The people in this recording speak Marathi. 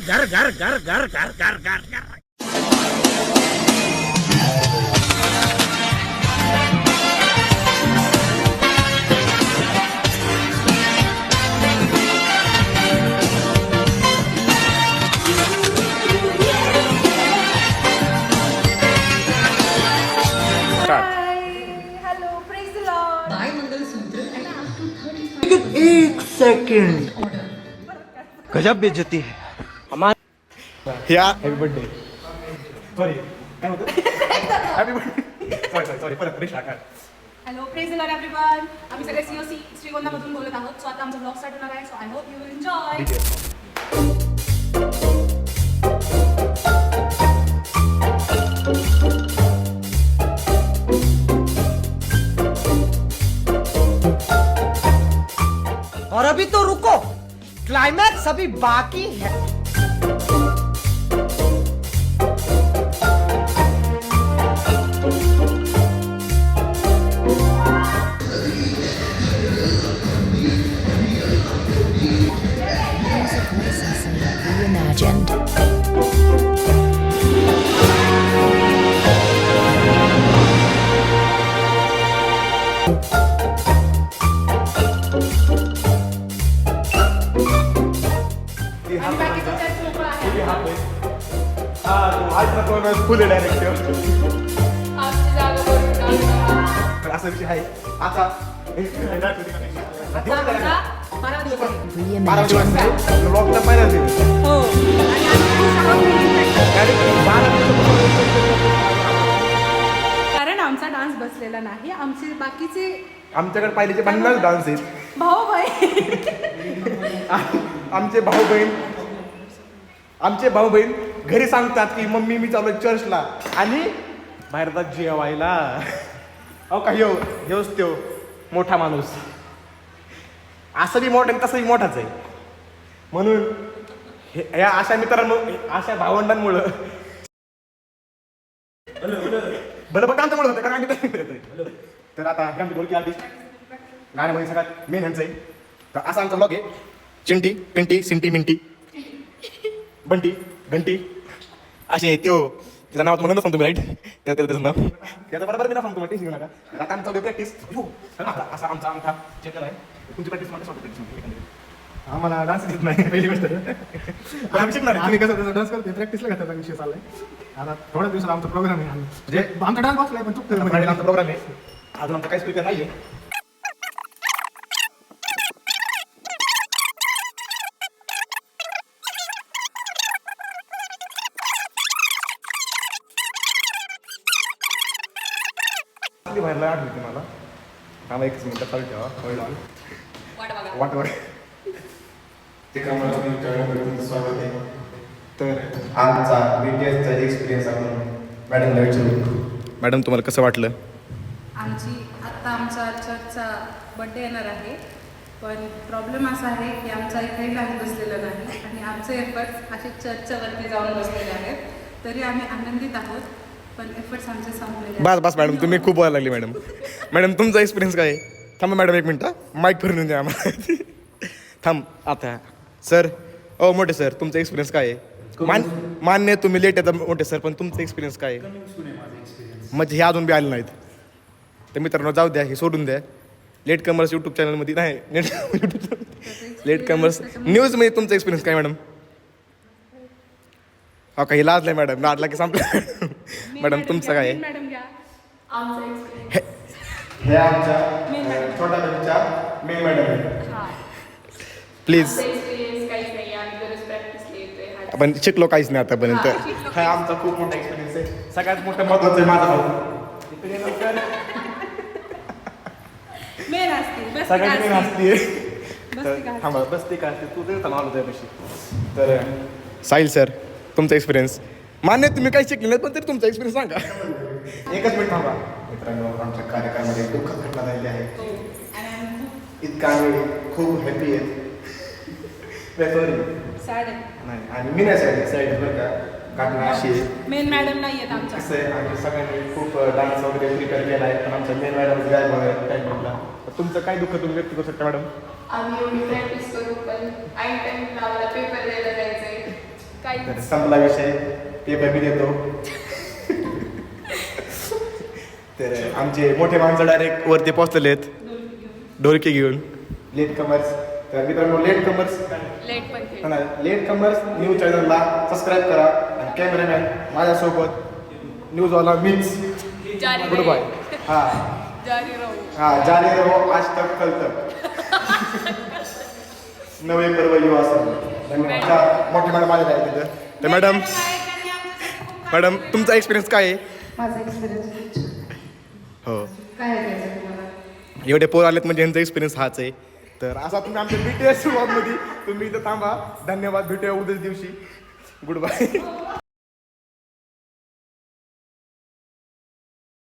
घर घर घर घर घर घर घर घर एक सेकंड गजब बेइज्जती है या हॅपी बर्थडे सॉरी काय होतं हॅपी बर्थडे सॉरी परत रिक्षा काढ. Hello praise the Lord everyone. आम्ही सगळे सीओसी श्रीगोंदामधून बोलत आहोत. सो आता आमचा ब्लॉग स्टार्ट होणार आहे. So I hope you will enjoy. और अभी तो रुको, क्लाइमैक्स अभी बाकी है. Reimagined. आणि बाकीचं त्यात मोकळं आहे. फुल डायरेक्ट आमची जागा भरून टाका. तर असा विषय आहे आता आता आमचा 12 दिवस आहे. 12 दिवस ब्लॉगचा पहिला दिवस हो. आणि आम्ही सहा मुलींसाठी. कारण आमचा डान्स बसलेला नाही. आमचे बाकीचे आमच्याकडे पाहिलेचे 50 डान्स आहेत. भाऊ भाई आमचे भाऊ बहीण घरी सांगतात की मम्मी मी चालू चर्चला आणि बाहेर जात जेवायला. अहो काही हेच त्यो मोठा माणूस असं बी मोठा तसंही मोठाच आहे. म्हणून या अशा मित्रांमुळे अशा भावंडांमुळं बरं बघ आमच्यामुळे होतं कारण तर आता हे आमची ढोलकी आर्टिस्ट गाण्यामध्ये सगळ्यात मेन ह्यांचं आहे. तर असा आमचा ब्लॉग आहे. चिंटी पिंटी सिंटी मिंटी बंटी घंटी असे त्यो त्याचं नाव तुम्हाला सांगतो मी राईट त्याचं नाव त्याचं बरोबर मी नाव सांगतो टेन्शन घेऊ नका. आता आमचा प्रॅक्टिस असा आमचा अंगठा चेक आहे. तुमची प्रॅक्टिस प्रॅक्टिस आम्हाला डान्स येत नाही पहिली गोष्ट आम्ही शिकणार आम्ही कसं डान्स करतो प्रॅक्टिसला घातला विषय चाललाय. आता थोड्या दिवसात आमचा प्रोग्राम आहे. म्हणजे आमचा डान्स बसलाय पण चुकतं आमचा प्रोग्राम आहे. अजून आमचा काही स्पीकर नाही आहे. बाहेरला आठवते मला थांबा एकच मिनिट चालू ठेवा होईल वाट वाट स्वागत आहे. तर आमचा बीटीएसचा एक्सपिरियन्स आपण मॅडमला विचारू. मॅडम तुम्हाला कसं वाटलं? आत्ता आमचा चर्चचा बड्डे येणार आहे. पण प्रॉब्लेम असा आहे की आमचा एकही डान्स बसलेला नाही आणि आमचे एफर्ट्स असे चर्चच्या वरती जाऊन बसलेले आहेत. तरी आम्ही आनंदित आहोत. पण एफर्ट्स आमचे संपलेले बस बस मॅडम तुम्ही खूप बोलायला लागली मॅडम. मॅडम तुमचा एक्सपिरियन्स काय आहे? थांबा मॅडम एक मिनटं माईक फिरून येऊन द्या आम्हाला. थांब आता सर ओ मोठे सर तुमचा एक्सपिरियन्स काय आहे? मान्य तुम्ही लेट येतात मोठे सर पण तुमचा एक्सपिरियन्स काय आहे? म्हणजे हे अजून बी आले नाहीत. तर मित्रांनो जाऊ द्या हे सोडून द्या. लेट कमर्स यूट्यूब चॅनलमध्ये नाही लेट कमर्स न्यूजमध्ये तुमचा एक्सपिरियन्स काय मॅडम? हा काही लाजलाय मॅडम लाजला की संपलं. मॅडम तुमचं काय आहे? मॅडम घ्या. आमचा एक्सपिरियन्स हे आमच्या छोटा बच्चा मेन मॅडम आहे. प्लीज काहीच नाही. आम्ही गरज प्रॅक्टिसला येतोय. आपण शिकलो काहीच नाही आतापर्यंत. हा आमचा खूप मोठा एक्सपिरियन्स आहे. सगळ्यात मोठं महत्वाचं आहे माझा भाऊ. मेन असते सगळ्यांनी असते. बस्ती थांबा बसते का असते तू ते चालू त्यापाशी. तर साहिल सर तुमचा एक्सपिरियन्स मान्य तुम्ही काही शिकले नाही पण तरी तुमचा एक्सपिरियन्स सांगा. एकच मिनिट थांबा. मित्रांनो आमच्या कार्यक्रमामध्ये दुःखद घटना झालेली आहे. इतका आम्ही खूप हॅपी आहेत. सॉरी नाही आणि मी नाही साईड बरं का घटना अशी आहे. मेन मॅडम नाही आहेत आमच्या. कसं आहे आम्ही सगळ्यांनी खूप डान्स वगैरे प्रिपेअर केला आहे पण आमच्या मेन मॅडम गायब वगैरे टाईम म्हटला. तुमचं काय दुःख तुम्ही व्यक्त करू शकता मॅडम? आम्ही एवढी प्रॅक्टिस करू पण ऐन टाइमला आम्हाला पेपर द्यायला जायचंय तर संपला विषय पेपर मी देतो. तर आमचे मोठे माणसं डायरेक्ट वरती पोहोचलेले आहेत ढोलकी घेऊन. Late Commerce. तर मित्रांनो Late Commerce Late Commerce news चॅनलला सबस्क्राईब करा. आणि कॅमेरामॅन माझ्यासोबत न्यूजवाला मीच. Goodbye. जारी रहो आज तक कल तक. नवे पर्व युवा असं. धन्यवाद. मोठे मॅडम माझ्या आहे तिथं. तर मॅडम तुमचा एक्सपिरियन्स काय आहे? माझा एक्सपिरियन्स हो काय आहे तुम्हाला? एवढे पोर आलेत म्हणजे यांचा एक्सपिरियन्स हाच आहे. तर असा तुम्ही आमच्या BTS व्लॉगमध्ये तुम्ही इथं थांबा. धन्यवाद. भेटूया उद्याच दिवशी. Good bye.